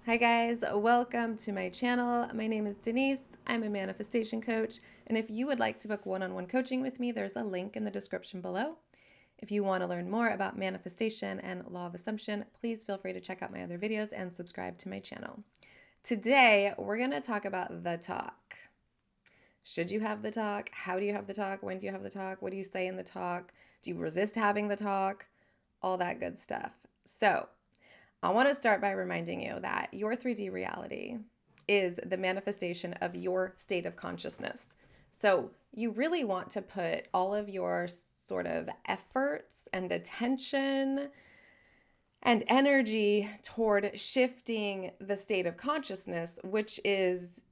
Hi guys, welcome to my channel. My name is Denise. I'm a manifestation coach, and if you would like to book one-on-one coaching with me, there's a link in the description below. If you want to learn more about manifestation and law of assumption, please feel free to check out my other videos and subscribe to my channel. Today, we're going to talk about the talk. Should you have the talk? How do you have the talk? When do you have the talk? What do you say in the talk? Do you resist having the talk? All that good stuff. So, I want to start by reminding you that your 3D reality is the manifestation of your state of consciousness. So, you really want to put all of your sort of efforts and attention and energy toward shifting the state of consciousness, which is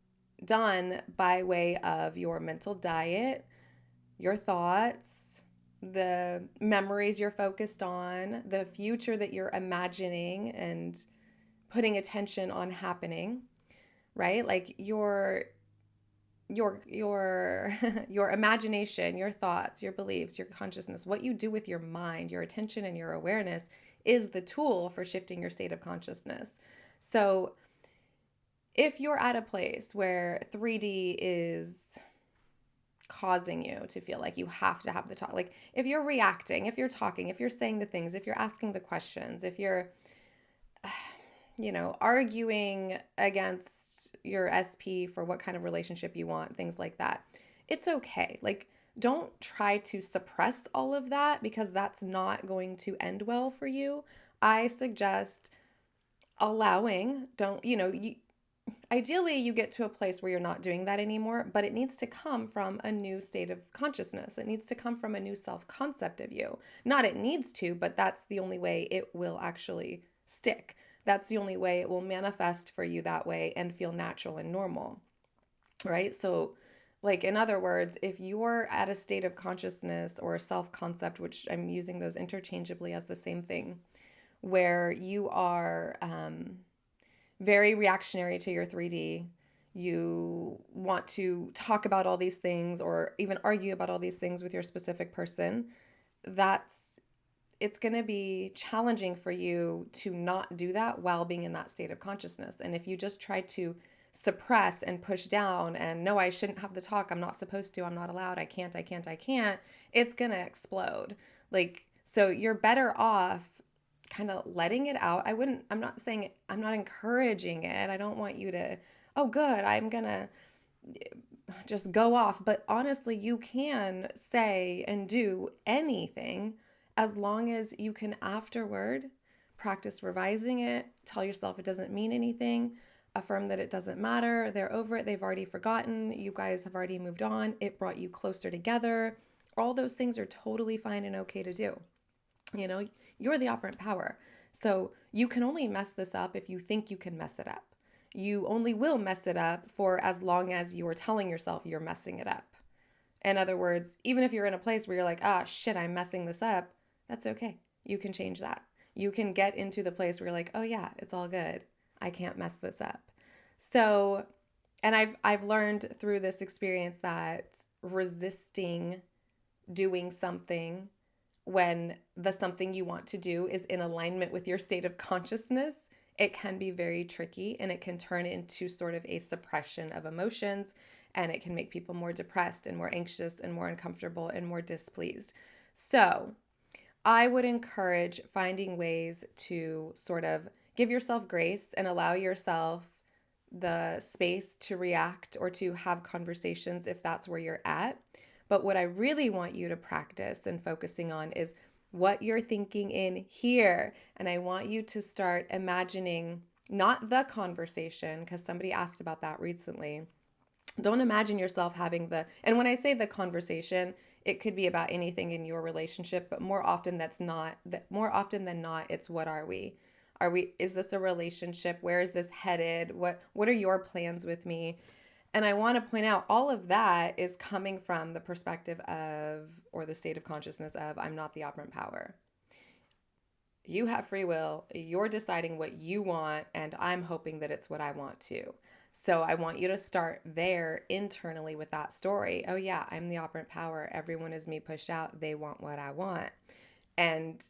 done by way of your mental diet, your thoughts, the memories you're focused on, the future that you're imagining and putting attention on happening, right? Like your your imagination, your thoughts, your beliefs, your consciousness, what you do with your mind, your attention and your awareness is the tool for shifting your state of consciousness. So, if you're at a place where 3D is causing you to feel like you have to have the talk. Like if you're reacting, if you're talking, if you're saying the things, if you're asking the questions, if you're, arguing against your SP for what kind of relationship you want, things like that, it's okay. Like, don't try to suppress all of that because that's not going to end well for you. I suggest allowing, don't, ideally you get to a place where you're not doing that anymore, but it needs to come from a new state of consciousness. It needs to come from a new self-concept of you. Not it needs to, but that's the only way it will actually stick. That's the only way it will manifest for you that way and feel natural and normal, right? So like in other words, if you're at a state of consciousness or a self-concept, which I'm using those interchangeably as the same thing, where you are very reactionary to your 3D. You want to talk about all these things or even argue about all these things with your specific person. That's it's going to be challenging for you to not do that while being in that state of consciousness. And if you just try to suppress and push down and no, I shouldn't have the talk, I'm not supposed to, I'm not allowed, I can't, it's going to explode. Like, so you're better off kind of letting it out. I'm not saying, I'm not encouraging it. I don't want you to, oh, good, I'm going to just go off. But honestly, you can say and do anything as long as you can afterward practice revising it, tell yourself it doesn't mean anything, affirm that it doesn't matter, they're over it, they've already forgotten, you guys have already moved on, it brought you closer together. All those things are totally fine and okay to do. You know, you're the operant power. So you can only mess this up if you think you can mess it up. You only will mess it up for as long as you're telling yourself you're messing it up. In other words, even if you're in a place where you're like, ah, shit, I'm messing this up, that's okay. You can change that. You can get into the place where you're like, oh yeah, it's all good. I can't mess this up. So, and I've learned through this experience that resisting doing something when the something you want to do is in alignment with your state of consciousness, it can be very tricky and it can turn into sort of a suppression of emotions and it can make people more depressed and more anxious and more uncomfortable and more displeased. So, I would encourage finding ways to sort of give yourself grace and allow yourself the space to react or to have conversations if that's where you're at. But what I really want you to practice and focusing on is what you're thinking in here. And I want you to start imagining not the conversation, because somebody asked about that recently. Don't imagine yourself having and when I say the conversation, it could be about anything in your relationship, but more often than not, it's what are we? Is this a relationship? Where is this headed? What are your plans with me? And I want to point out all of that is coming from the perspective of, or the state of consciousness of, I'm not the operant power. You have free will. You're deciding what you want, and I'm hoping that it's what I want too. So I want you to start there internally with that story. Oh, yeah, I'm the operant power. Everyone is me pushed out. They want what I want. And,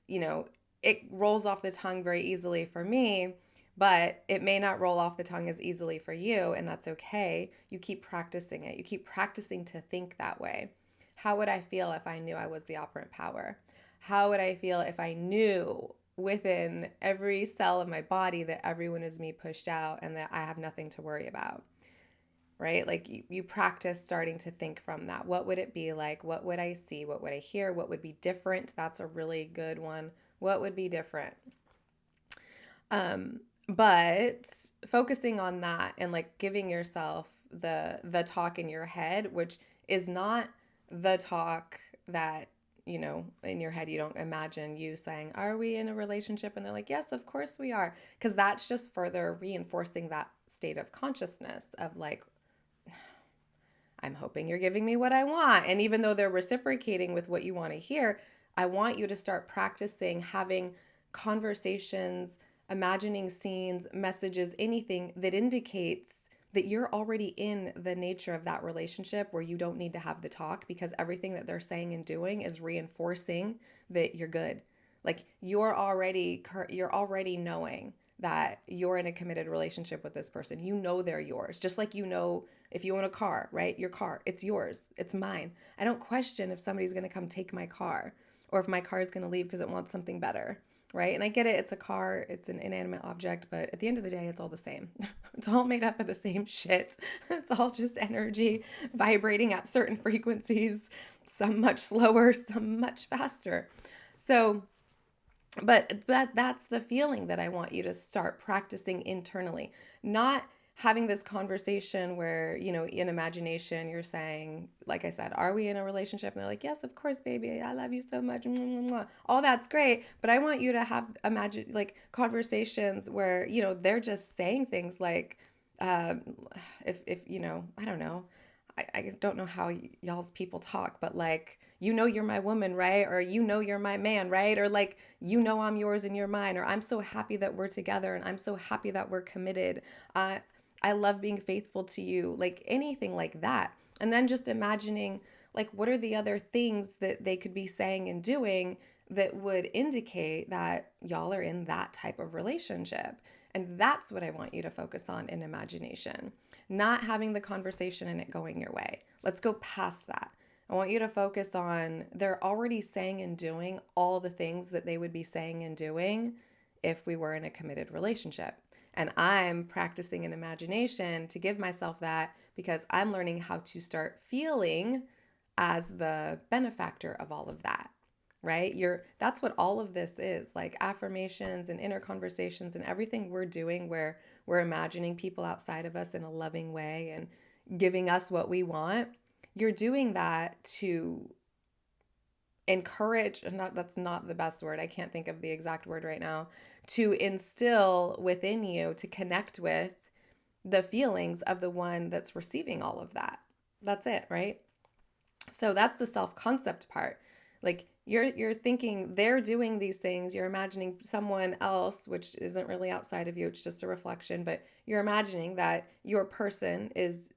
it rolls off the tongue very easily for me. But it may not roll off the tongue as easily for you, and that's okay. You keep practicing it. You keep practicing to think that way. How would I feel if I knew I was the operant power? How would I feel if I knew within every cell of my body that everyone is me pushed out and that I have nothing to worry about? Right? Like you practice starting to think from that. What would it be like? What would I see? What would I hear? What would be different? That's a really good one. What would be different? Um, but focusing on that and like giving yourself the talk in your head, which is not the talk that, you know, in your head you don't imagine you saying, "Are we in a relationship?" And they're like, "Yes, of course we are." Because that's just further reinforcing that state of consciousness of like, I'm hoping you're giving me what I want. And even though they're reciprocating with what you want to hear, I want you to start practicing having conversations, imagining scenes, messages, anything that indicates that you're already in the nature of that relationship where you don't need to have the talk because everything that they're saying and doing is reinforcing that you're good. Like you're already knowing that you're in a committed relationship with this person. You know they're yours. Just like you know if you own a car, right? Your car, it's yours. It's mine. I don't question if somebody's going to come take my car or if my car is going to leave because it wants something better, right? And I get it. It's a car, it's an inanimate object, but at the end of the day, it's all the same. It's all made up of the same shit. It's all just energy vibrating at certain frequencies, some much slower, some much faster. So, but that's the feeling that I want you to start practicing internally, not having this conversation where, you know, in imagination you're saying, like I said, are we in a relationship? And they're like, yes, of course, baby, I love you so much. All that's great, but I want you to have imagine like conversations where, you know, they're just saying things like, um, if you know, I don't know, I don't know how y'all's people talk, but like, you know, you're my woman, right? Or you know, you're my man, right? Or like, you know, I'm yours and you're mine. Or I'm so happy that we're together and I'm so happy that we're committed. Uh, I love being faithful to you, like anything like that. And then just imagining, like, what are the other things that they could be saying and doing that would indicate that y'all are in that type of relationship? And that's what I want you to focus on in imagination, not having the conversation and it going your way. Let's go past that. I want you to focus on they're already saying and doing all the things that they would be saying and doing if we were in a committed relationship. And I'm practicing an imagination to give myself that because I'm learning how to start feeling as the benefactor of all of that. Right? That's what all of this is. Like affirmations and inner conversations and everything we're doing where we're imagining people outside of us in a loving way and giving us what we want. You're doing that to encourage, not that's not the best word. I can't think of the exact word right now. To instill within you to connect with the feelings of the one that's receiving all of that. That's it, right? So that's the self-concept part. Like you're thinking they're doing these things, you're imagining someone else which isn't really outside of you, it's just a reflection, but you're imagining that your person is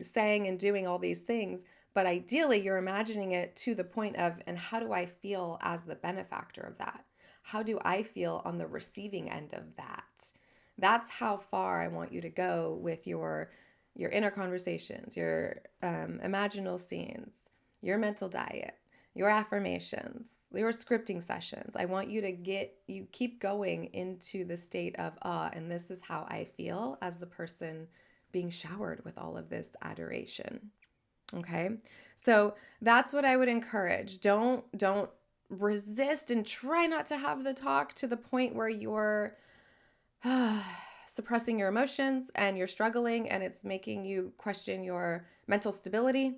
saying and doing all these things, but ideally you're imagining it to the point of, and how do I feel as the benefactor of that? How do I feel on the receiving end of that? That's how far I want you to go with your inner conversations, your imaginal scenes, your mental diet, your affirmations, your scripting sessions. I want you to you keep going into the state of and this is how I feel as the person being showered with all of this adoration. Okay? So that's what I would encourage. Don't resist and try not to have the talk to the point where you're suppressing your emotions and you're struggling and it's making you question your mental stability.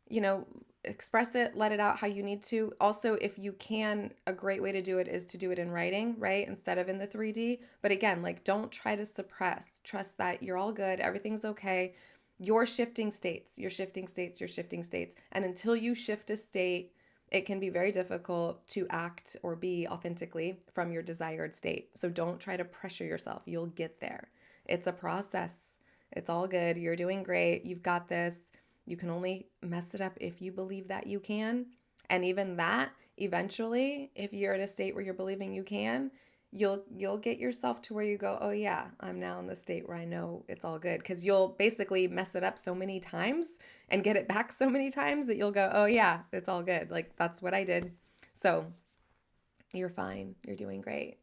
You know, express it, let it out how you need to. Also, if you can, a great way to do it is to do it in writing, right? Instead of in the 3D. But again, like don't try to suppress. Trust that you're all good, everything's okay. You're shifting states, you're shifting states, you're shifting states. And until you shift a state, it can be very difficult to act or be authentically from your desired state. So don't try to pressure yourself. You'll get there. It's a process. It's all good. You're doing great. You've got this. You can only mess it up if you believe that you can. And even that, eventually, if you're in a state where you're believing you can, you'll get yourself to where you go, "Oh yeah, I'm now in the state where I know it's all good." Because you'll basically mess it up so many times and get it back so many times that you'll go, "Oh yeah, it's all good." Like that's what I did. So, you're fine. You're doing great.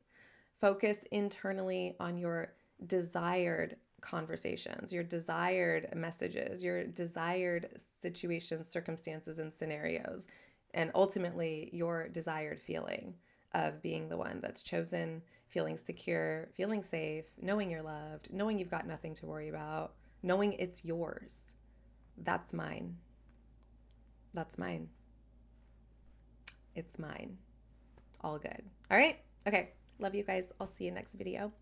Focus internally on your desired conversations, your desired messages, your desired situations, circumstances, and scenarios, and ultimately your desired feeling of being the one that's chosen, feeling secure, feeling safe, knowing you're loved, knowing you've got nothing to worry about, knowing it's yours. That's mine. That's mine. It's mine. All good. All right. Okay. Love you guys. I'll see you next video.